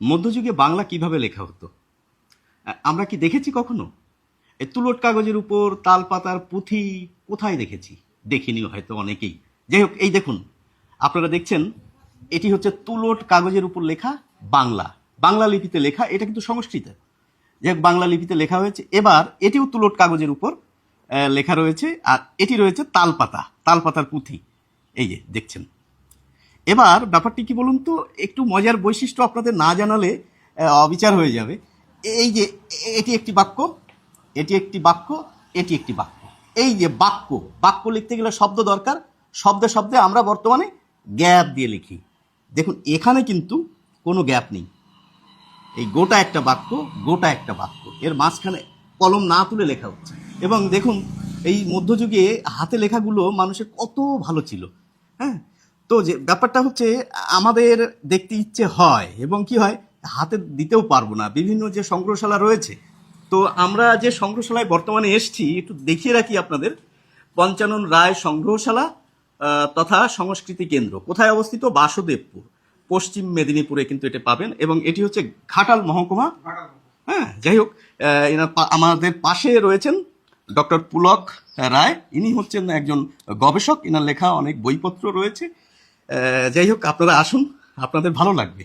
মধ্যযুগে বাংলা কিভাবে লেখা হতো আমরা কি দেখেছি কখনো? এই তুলট কাগজের উপর তালপাতার পুঁথি কোথায় দেখেছি? দেখিনি হয়তো অনেকেই। যাই হোক, এই দেখুন, আপনারা দেখছেন এটি হচ্ছে তুলট কাগজের উপর লেখা বাংলা, বাংলা লিপিতে লেখা। এটা কিন্তু সংস্কৃত, যাই হোক বাংলা লিপিতে লেখা হয়েছে। এবার এটিও তুলট কাগজের উপর লেখা রয়েছে, আর এটি রয়েছে তালপাতা, তালপাতার পুঁথি, এই যে দেখছেন। এবার ব্যাপারটি কি বলুন তো, একটু মজার বৈশিষ্ট্য আপনাদের না জানালে অবিচার হয়ে যাবে। এই যে এটি একটি বাক্য, এটি একটি বাক্য, এটি একটি বাক্য। এই যে বাক্য, বাক্য লিখতে গেলে শব্দ দরকার, শব্দে শব্দে আমরা বর্তমানে গ্যাপ দিয়ে লিখি। দেখুন এখানে কিন্তু কোনো গ্যাপ নেই, এই গোটা একটা বাক্য, গোটা একটা বাক্য, এর মাঝখানে কলম না তুলে লেখা হচ্ছে। এবং দেখুন এই মধ্যযুগে হাতে লেখাগুলো মানুষের কত ভালো ছিল। হ্যাঁ, তো যে ব্যাপারটা হচ্ছে আমাদের দেখতে ইচ্ছে হয় এবং কি হয়, হাতে দিতেও পারবো না। বিভিন্ন যে সংগ্রহশালা রয়েছে, তো আমরা যে সংগ্রহশালায় বর্তমানে এসছি একটু দেখিয়ে রাখি আপনাদের। পঞ্চানন রায় সংগ্রহশালা তথা সংস্কৃতি কেন্দ্র কোথায় অবস্থিত? বাসুদেবপুর, পশ্চিম মেদিনীপুরে কিন্তু এটা পাবেন। এবং এটি হচ্ছে ঘাটাল মহকুমা। হ্যাঁ, যাই হোক, আমাদের পাশে রয়েছেন ডক্টর পুলক রায়, ইনি হচ্ছেন একজন গবেষক, ইনার লেখা অনেক বইপত্র রয়েছে। যাই হোক, আপনারা আসুন, আপনাদের ভালো লাগবে।